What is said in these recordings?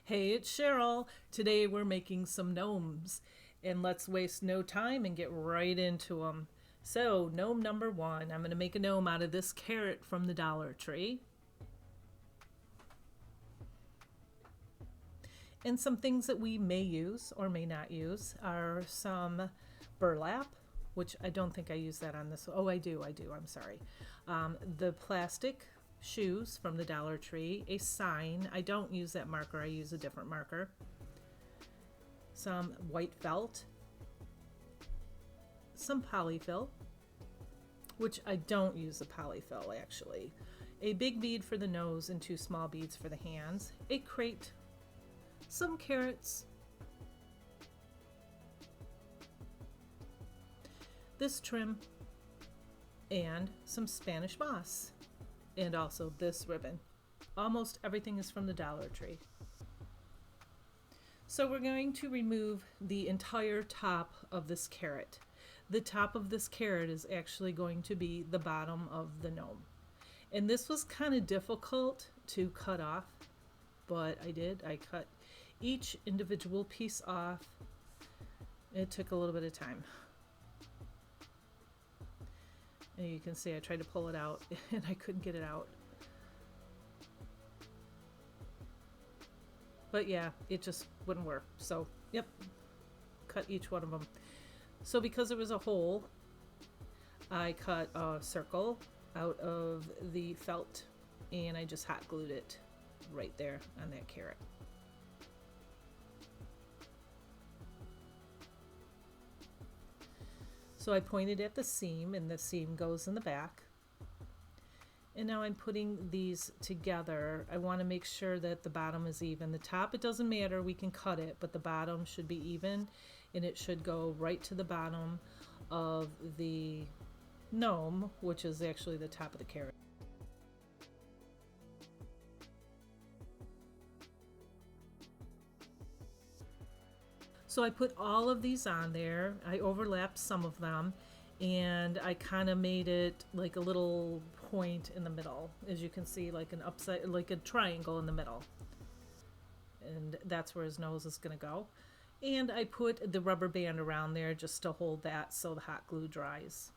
Hey, it's Cheryl. Today we're making some gnomes, and let's waste no time and get right into them. So, gnome number one, I'm going to make a gnome out of this carrot from the Dollar Tree. And some things that we may use or may not use are some burlap, which I don't think I use that on this. Oh, I do, I'm sorry. The plastic shoes from the Dollar Tree, a sign. I don't use that marker, I use a different marker. Some white felt, some polyfill, which I don't use the polyfill actually. A big bead for the nose and two small beads for the hands. A crate, some carrots, this trim, and some Spanish moss. And also this ribbon. Almost everything is from the Dollar Tree. So we're going to remove the entire top of this carrot. The top of this carrot is actually going to be the bottom of the gnome. And this was kind of difficult to cut off, but I did. I cut each individual piece off. It took a little bit of time. And you can see I tried to pull it out and I couldn't get it out. But yeah, it just wouldn't work. So, yep, cut each one of them. So because there was a hole, I cut a circle out of the felt and I just hot glued it right there on that carrot. So I pointed at the seam, and the seam goes in the back. And now I'm putting these together. I want to make sure that the bottom is even. The top, it doesn't matter, we can cut it, but the bottom should be even, and it should go right to the bottom of the gnome, which is actually the top of the carrot. So I put all of these on there. I overlapped some of them and I kind of made it like a little point in the middle. As you can see, like an upside, like a triangle in the middle. And that's where his nose is going to go. And I put the rubber band around there just to hold that so the hot glue dries.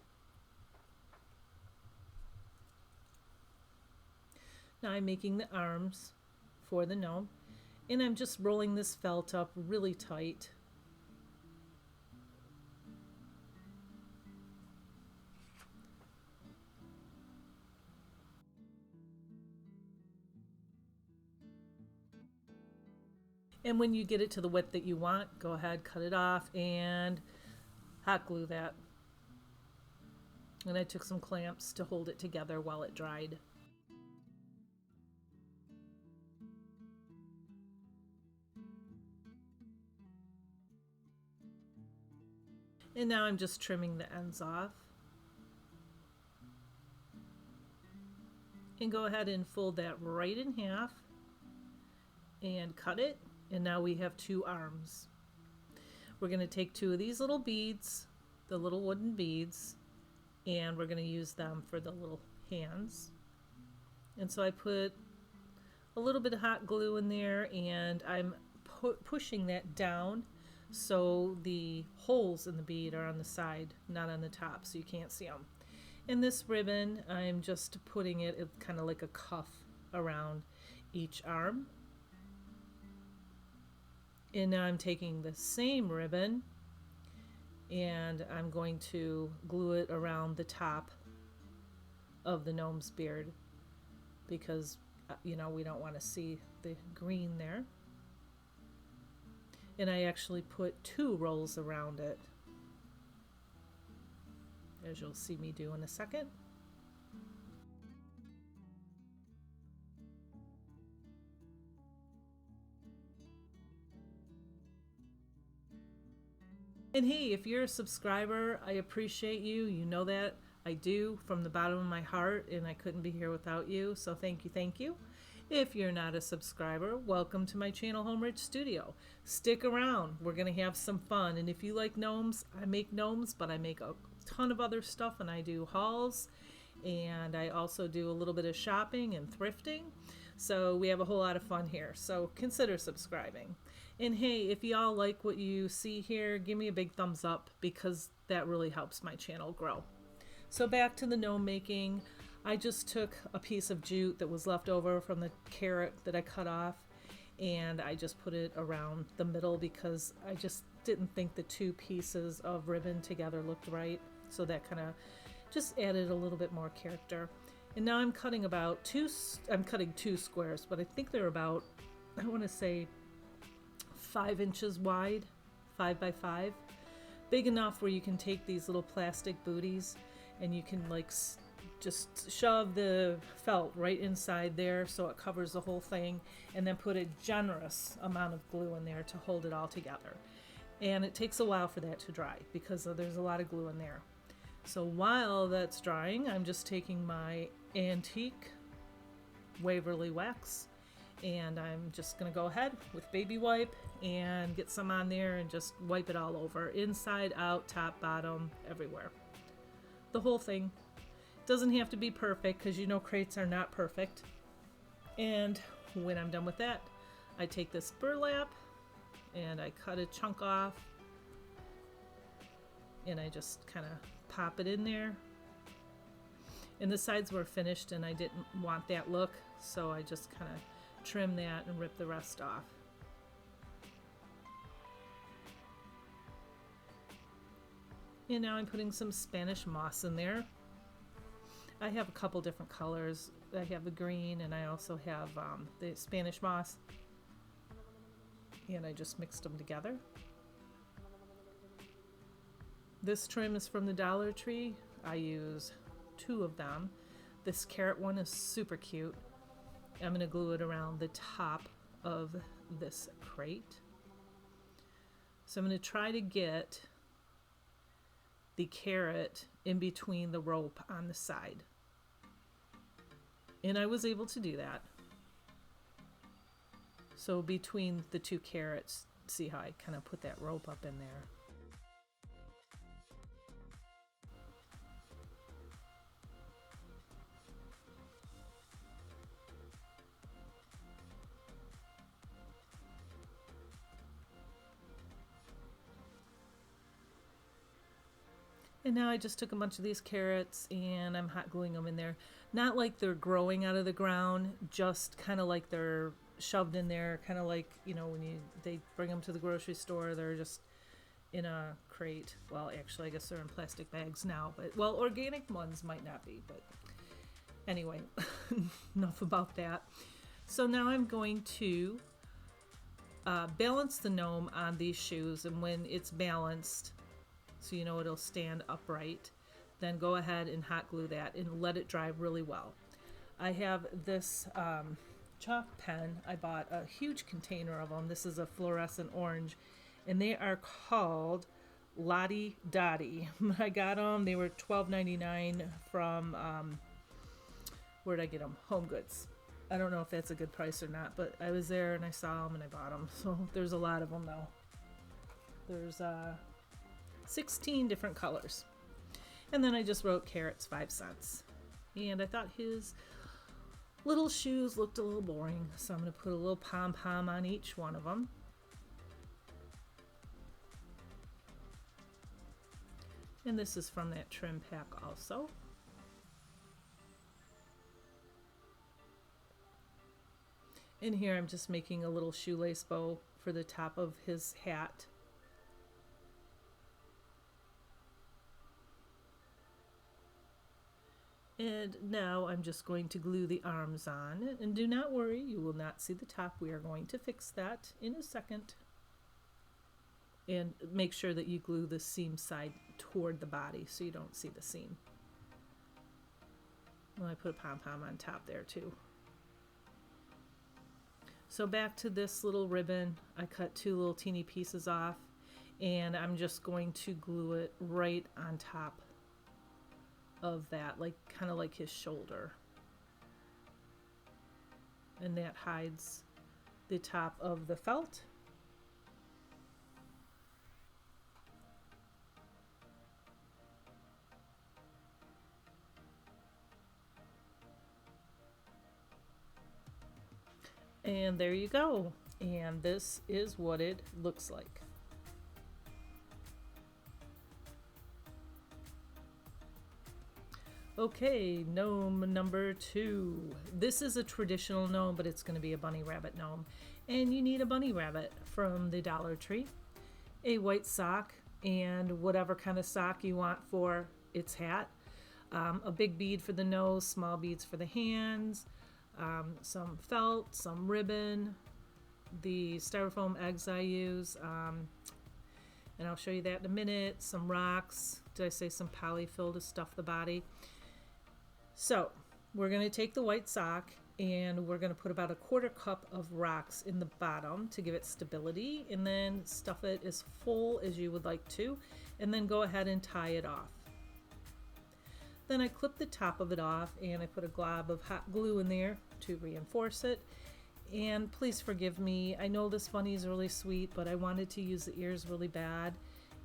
Now I'm making the arms for the gnome. And I'm just rolling this felt up really tight. And when you get it to the width that you want, go ahead, cut it off, and hot glue that. And I took some clamps to hold it together while it dried. And now I'm just trimming the ends off. And go ahead and fold that right in half and cut it. And now we have two arms. We're going to take two of these little beads, the little wooden beads, and we're going to use them for the little hands. And so I put a little bit of hot glue in there, and I'm pushing that down so the holes in the bead are on the side, not on the top, so you can't see them. And this ribbon, I'm just putting it kind of like a cuff around each arm. And now I'm taking the same ribbon and I'm going to glue it around the top of the gnome's beard because, you know, we don't want to see the green there. And I actually put 2 rolls around it, as you'll see me do in a second. And hey, if you're a subscriber, I appreciate you. You know that I do from the bottom of my heart, and I couldn't be here without you. So thank you, thank you. If you're not a subscriber, welcome to my channel, Home Rich Studio. Stick around. We're going to have some fun. And if you like gnomes, I make gnomes, but I make a ton of other stuff, and I do hauls, and I also do a little bit of shopping and thrifting. So we have a whole lot of fun here. So consider subscribing. And hey, if y'all like what you see here, give me a big thumbs up because that really helps my channel grow. So back to the gnome making. I just took a piece of jute that was left over from the carrot that I cut off, and I just put it around the middle because I just didn't think the two pieces of ribbon together looked right. So that kind of just added a little bit more character. And now I'm cutting I'm cutting two squares, but I think they're about, I want to say 5 inches wide, 5 by 5. Big enough where you can take these little plastic booties and you can like just shove the felt right inside there so it covers the whole thing, and then put a generous amount of glue in there to hold it all together. And it takes a while for that to dry because there's a lot of glue in there. So while that's drying, I'm just taking my antique Waverly wax, and I'm just gonna go ahead with baby wipe and get some on there and just wipe it all over, inside, out, top, bottom, everywhere. The whole thing. Doesn't have to be perfect because you know crates are not perfect. And when I'm done with that, I take this burlap and I cut a chunk off and I just kind of pop it in there. And the sides were finished and I didn't want that look, so I just kind of trim that and rip the rest off. And now I'm putting some Spanish moss in there. I have a couple different colors. I have the green and I also have the Spanish moss. And I just mixed them together. This trim is from the Dollar Tree. I use 2 of them. This carrot one is super cute. I'm going to glue it around the top of this crate. So I'm going to try to get the carrot in between the rope on the side. And I was able to do that. So between the 2 carrots, see how I kind of put that rope up in there. And now I just took a bunch of these carrots and I'm hot gluing them in there. Not like they're growing out of the ground, just kind of like they're shoved in there, kind of like, you know, when they bring them to the grocery store, they're just in a crate. Well, actually, I guess they're in plastic bags now, but, well, organic ones might not be, but anyway, enough about that. So now I'm going to balance the gnome on these shoes, and when it's balanced, so you know it'll stand upright, then go ahead and hot glue that and let it dry really well. I have this chalk pen. I bought a huge container of them. This is a fluorescent orange, and they are called Lottie Dottie. I got them. They were $12.99 from, where'd I get them? Home Goods. I don't know if that's a good price or not, but I was there and I saw them and I bought them. So there's a lot of them though. There's 16 different colors. And then I just wrote carrots 5 cents. And I thought his little shoes looked a little boring, so I'm going to put a little pom-pom on each one of them. And this is from that trim pack also. In here I'm just making a little shoelace bow for the top of his hat. And now I'm just going to glue the arms on. And do not worry, you will not see the top. We are going to fix that in a second. And make sure that you glue the seam side toward the body so you don't see the seam. Well, I put a pom-pom on top there too. So back to this little ribbon, I cut 2 little teeny pieces off, and I'm just going to glue it right on top of that, like kind of like his shoulder. And that hides the top of the felt. And there you go. And this is what it looks like. Okay, gnome number 2. This is a traditional gnome, but it's going to be a bunny rabbit gnome. And you need a bunny rabbit from the Dollar Tree, a white sock, and whatever kind of sock you want for its hat. A big bead for the nose, small beads for the hands, some felt, some ribbon, the styrofoam eggs I use, and I'll show you that in a minute, some rocks. Did I say some polyfill to stuff the body? So we're going to take the white sock and we're going to put about a 1/4 cup of rocks in the bottom to give it stability, and then stuff it as full as you would like to, and then go ahead and tie it off. Then I clip the top of it off and I put a glob of hot glue in there to reinforce it. And please forgive me, I know this bunny is really sweet, but I wanted to use the ears really bad,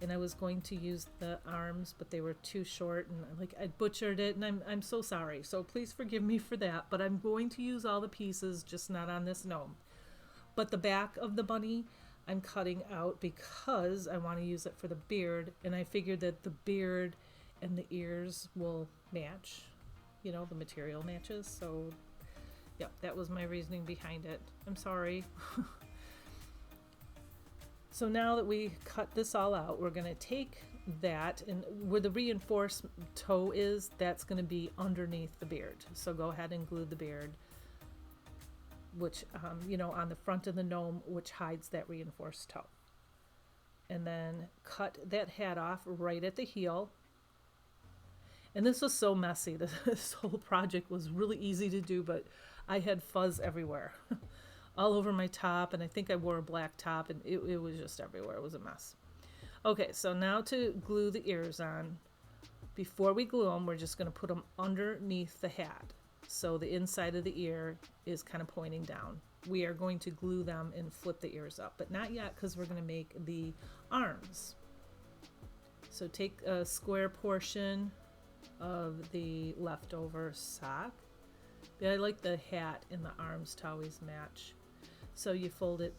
and I was going to use the arms, but they were too short, and I butchered it, and I'm so sorry. So please forgive me for that, but I'm going to use all the pieces, just not on this gnome. But the back of the bunny I'm cutting out because I want to use it for the beard, and I figured that the beard and the ears will match, you know, the material matches. So yep, that was my reasoning behind it. I'm sorry. So now that we cut this all out, we're going to take that, and where the reinforced toe is, that's going to be underneath the beard. So go ahead and glue the beard, which, you know, on the front of the gnome, which hides that reinforced toe. And then cut that hat off right at the heel. And this was so messy. This whole project was really easy to do, but I had fuzz everywhere. All over my top, and I think I wore a black top, and it was just everywhere. It was a mess. Okay, so now to glue the ears on. Before we glue them, we're just going to put them underneath the hat. So the inside of the ear is kind of pointing down. We are going to glue them and flip the ears up, but not yet because we're going to make the arms. So take a square portion of the leftover sock. But I like the hat and the arms to always match. So you fold it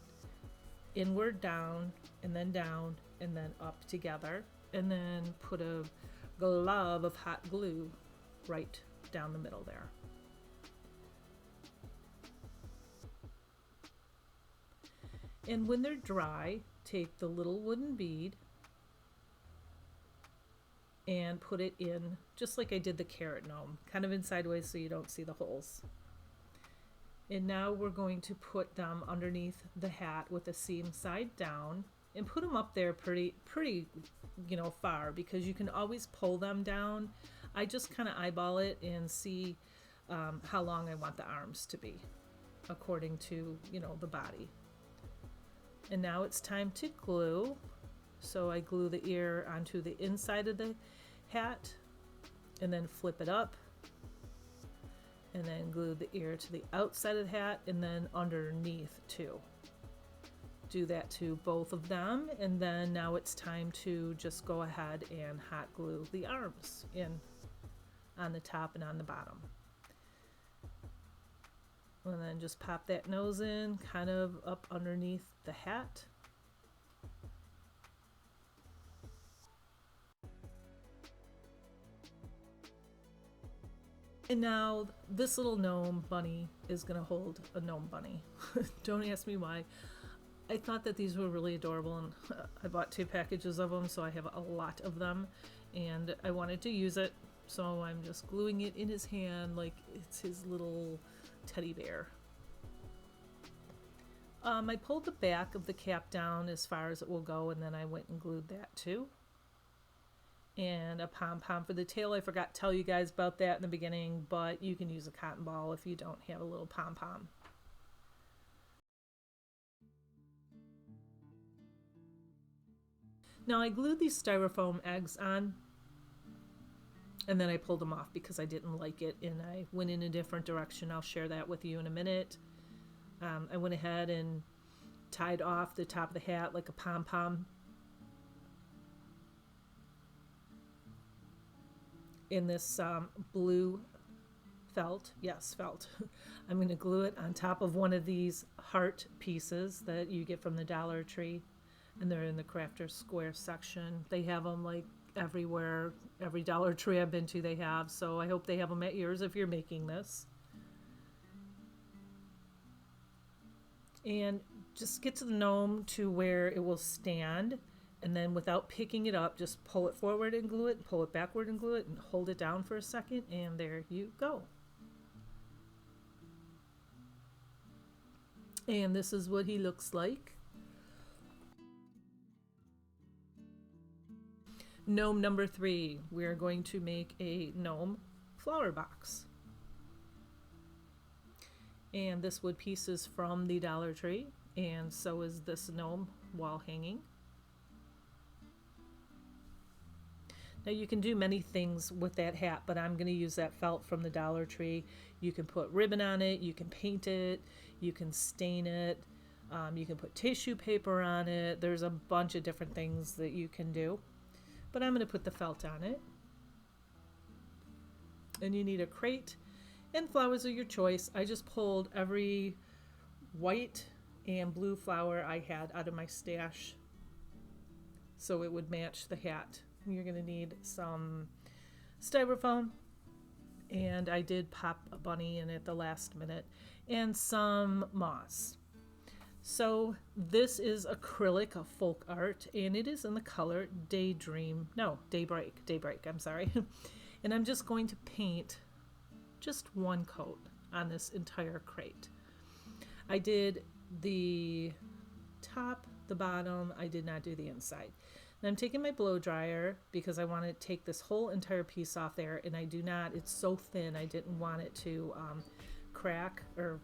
inward down and then up together, and then put a glob of hot glue right down the middle there. And when they're dry, take the little wooden bead and put it in just like I did the carrot gnome, kind of in sideways so you don't see the holes. And now we're going to put them underneath the hat with the seam side down, and put them up there pretty, you know, far, because you can always pull them down. I just kind of eyeball it and see how long I want the arms to be, according to, you know, the body. And now it's time to glue. So I glue the ear onto the inside of the hat, and then flip it up, and then glue the ear to the outside of the hat, and then underneath too. Do that to both of them, and then now it's time to just go ahead and hot glue the arms in on the top and on the bottom. And then just pop that nose in kind of up underneath the hat. And now this little gnome bunny is going to hold a gnome bunny. Don't ask me why. I thought that these were really adorable, and I bought 2 packages of them, so I have a lot of them, and I wanted to use it, so I'm just gluing it in his hand like it's his little teddy bear. I pulled the back of the cap down as far as it will go, and then I went and glued that too. And a pom-pom for the tail. I forgot to tell you guys about that in the beginning, but you can use a cotton ball if you don't have a little pom-pom. Now I glued these styrofoam eggs on, and then I pulled them off because I didn't like it, and I went in a different direction. I'll share that with you in a minute. I went ahead and tied off the top of the hat like a pom-pom. In this blue felt. Yes, felt. I'm going to glue it on top of one of these heart pieces that you get from the Dollar Tree. And they're in the Crafter Square section. They have them like everywhere. Every Dollar Tree I've been to they have. So I hope they have them at yours if you're making this. And just get to the gnome to where it will stand. And then without picking it up, just pull it forward and glue it, pull it backward and glue it, and hold it down for a second, and there you go. And this is what he looks like. Gnome number 3, we are going to make a gnome flower box. And this wood piece is from the Dollar Tree, and so is this gnome wall hanging. Now you can do many things with that hat, but I'm going to use that felt from the Dollar Tree. You can put ribbon on it, you can paint it, you can stain it, you can put tissue paper on it. There's a bunch of different things that you can do. But I'm going to put the felt on it. And you need a crate and flowers of your choice. I just pulled every white and blue flower I had out of my stash so it would match the hat. You're going to need some styrofoam, and I did pop a bunny in at the last minute, and some moss. So this is acrylic, a folk art, and it is in the color Daybreak, I'm sorry. And I'm just going to paint just one coat on this entire crate. I did the top, the bottom, I did not do the inside. And I'm taking my blow dryer because I want to take this whole entire piece off there, and I do not, it's so thin, I didn't want it to crack or,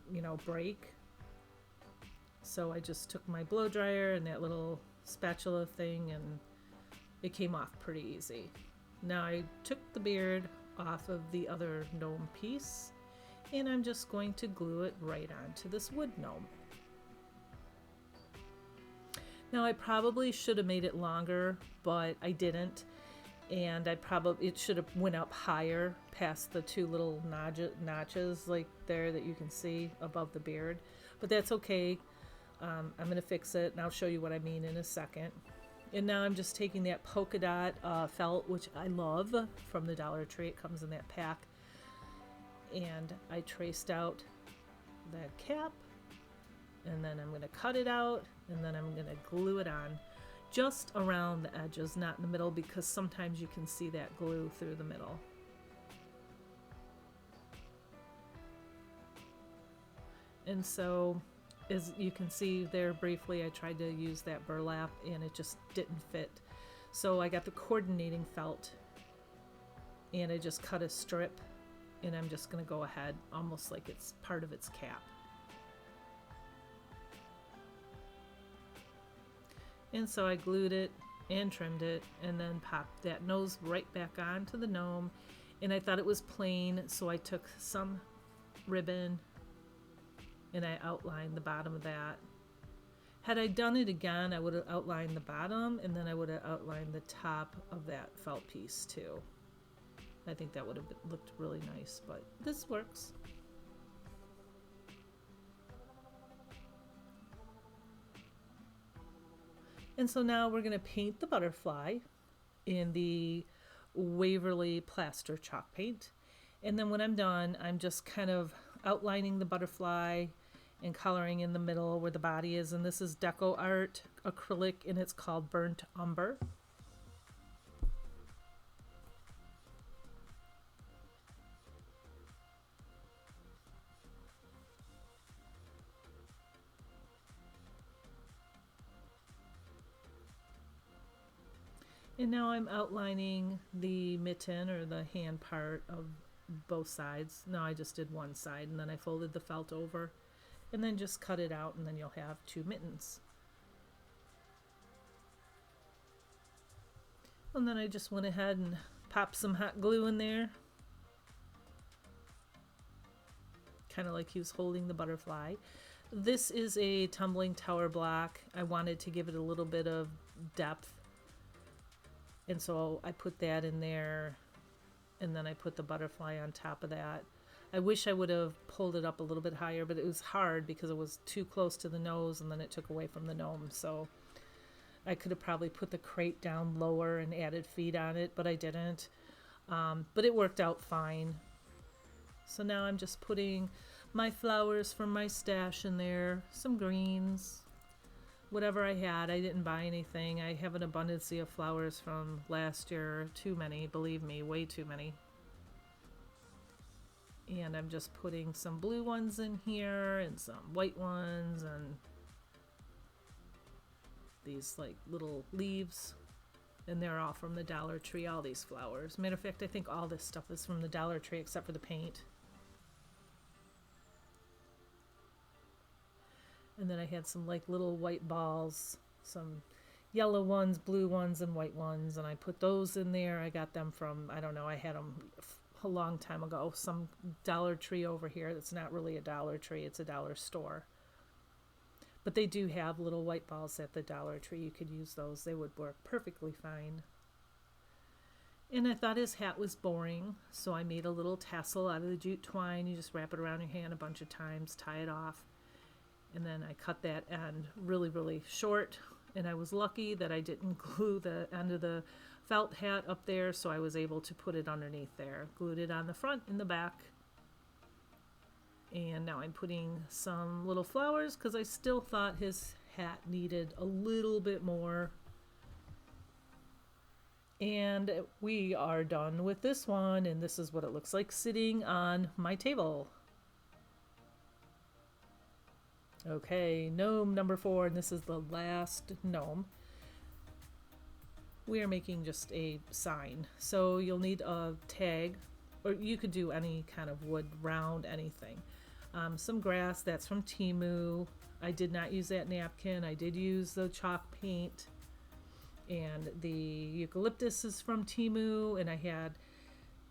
break. So I just took my blow dryer and that little spatula thing, and it came off pretty easy. Now I took the beard off of the other gnome piece, and I'm just going to glue it right onto this wood gnome. Now I probably should have made it longer, but I didn't, and it should have went up higher past the two little notches like there that you can see above the beard, but that's okay. I'm going to fix it, and I'll show you what I mean in a second. And now I'm just taking that polka dot felt, which I love, from the Dollar Tree. It comes in that pack. And I traced out that cap, and then I'm going to cut it out, and then I'm going to glue it on just around the edges, not in the middle, because sometimes you can see that glue through the middle. And so, as you can see there briefly, I tried to use that burlap and it just didn't fit. So I got the coordinating felt and I just cut a strip, and I'm just going to go ahead almost like it's part of its cap. And so I glued it and trimmed it and then popped that nose right back onto the gnome. And I thought it was plain, so I took some ribbon and I outlined the bottom of that. Had I done it again, I would have outlined the bottom, and then I would have outlined the top of that felt piece too. I think that would have looked really nice, but this works. And so now we're going to paint the butterfly in the Waverly Plaster Chalk Paint. And then when I'm done, I'm just kind of outlining the butterfly and coloring in the middle where the body is. And this is Deco Art acrylic, and it's called Burnt Umber. And now I'm outlining the mitten or the hand part of both sides. No, I just did one side, and then I folded the felt over and then just cut it out, and then you'll have two mittens. And then I just went ahead and popped some hot glue in there, kind of like he was holding the butterfly. This is a tumbling tower block. I wanted to give it a little bit of depth, and so I put that in there, and then I put the butterfly on top of that. I wish I would have pulled it up a little bit higher, but it was hard because it was too close to the nose and then it took away from the gnome. So I could have probably put the crate down lower and added feet on it, but I didn't. But it worked out fine. So now I'm just putting my flowers from my stash in there, some greens, whatever I had. I didn't buy anything. I have an abundance of flowers from last year. Too many, believe me, way too many. And I'm just putting some blue ones in here and some white ones and these like little leaves. And they're all from the Dollar Tree, all these flowers. Matter of fact, I think all this stuff is from the Dollar Tree except for the paint. And then I had some like little white balls, some yellow ones, blue ones, and white ones. And I put those in there. I got them from, I don't know, I had them a long time ago. Some Dollar Tree over here that's not really a Dollar Tree, it's a dollar store. But they do have little white balls at the Dollar Tree. You could use those. They would work perfectly fine. And I thought his hat was boring, so I made a little tassel out of the jute twine. You just wrap it around your hand a bunch of times, tie it off. And then I cut that end really, really short. And I was lucky that I didn't glue the end of the felt hat up there, so I was able to put it underneath there. Glued it on the front and the back. And now I'm putting some little flowers because I still thought his hat needed a little bit more. And we are done with this one, and this is what it looks like sitting on my table. Okay, gnome number 4, and this is the last gnome. We are making just a sign. So you'll need a tag, or you could do any kind of wood, round, anything. Some grass, that's from Temu. I did not use that napkin. I did use the chalk paint. And the eucalyptus is from Temu. And I had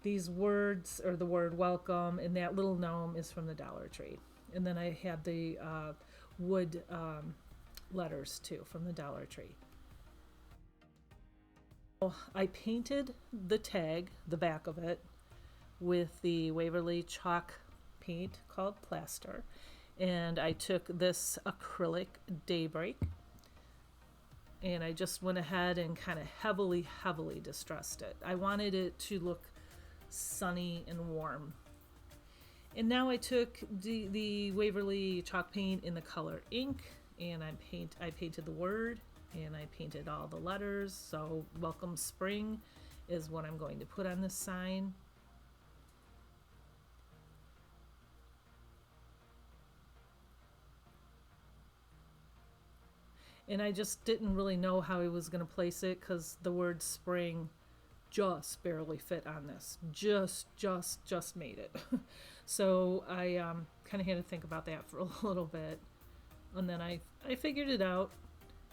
these words, or the word welcome, and that little gnome is from the Dollar Tree. And then I had the wood letters too from the Dollar Tree. I painted the tag, the back of it, with the Waverly chalk paint called Plaster, and I took this acrylic Daybreak and I just went ahead and kind of heavily distressed it. I wanted it to look sunny and warm. And now I took the Waverly chalk paint in the color ink, and I painted the word, and I painted all the letters. So welcome spring is what I'm going to put on this sign. And I just didn't really know how I was going to place it because the word spring just barely fit on this. Just made it. So I kind of had to think about that for a little bit. And then I figured it out.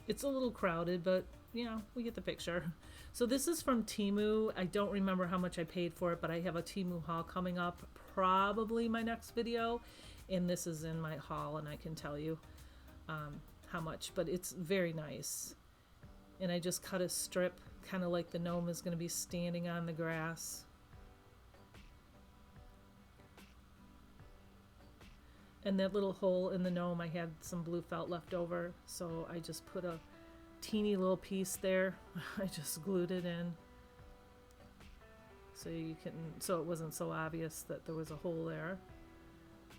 It's a little crowded, but yeah, we get the picture. So this is from Temu. I don't remember how much I paid for it, but I have a Temu haul coming up, probably my next video. And this is in my haul, and I can tell you how much, but it's very nice. And I just cut a strip, kind of like the gnome is going to be standing on the grass. And that little hole in the gnome, I had some blue felt left over, so I just put a teeny little piece there. I just glued it in so it wasn't so obvious that there was a hole there.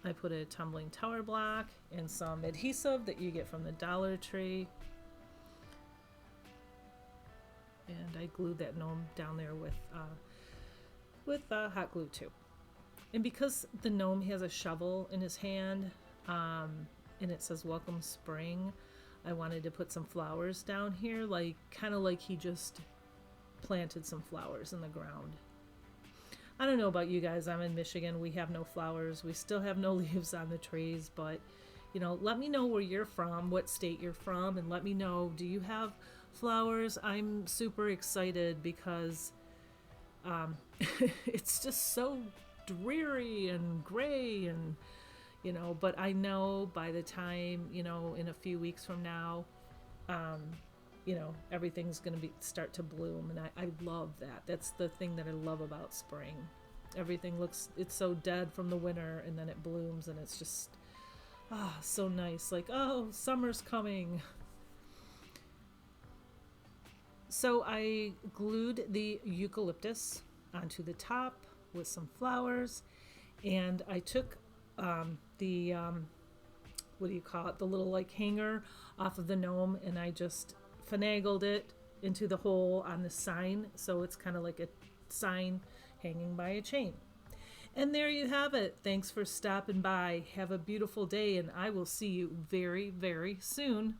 I put a tumbling tower block and some adhesive that you get from the Dollar Tree. And I glued that gnome down there with hot glue too. And because the gnome has a shovel in his hand, and it says welcome spring, I wanted to put some flowers down here, kind of like he just planted some flowers in the ground. I don't know about you guys. I'm in Michigan. We have no flowers. We still have no leaves on the trees, but let me know where you're from, what state you're from, and let me know, do you have flowers? I'm super excited because it's just so dreary and gray, and but I know by the time, in a few weeks from now, everything's going to start to bloom, and I love that. That's the thing that I love about spring. Everything looks, it's so dead from the winter, and then it blooms, and it's just, so nice. Like, oh, summer's coming. So I glued the eucalyptus onto the top with some flowers, and I took the what do you call it, the little like hanger off of the gnome, and I just finagled it into the hole on the sign, so it's kind of like a sign hanging by a chain. And there you have it. Thanks for stopping by. Have a beautiful day, and I will see you very, very soon.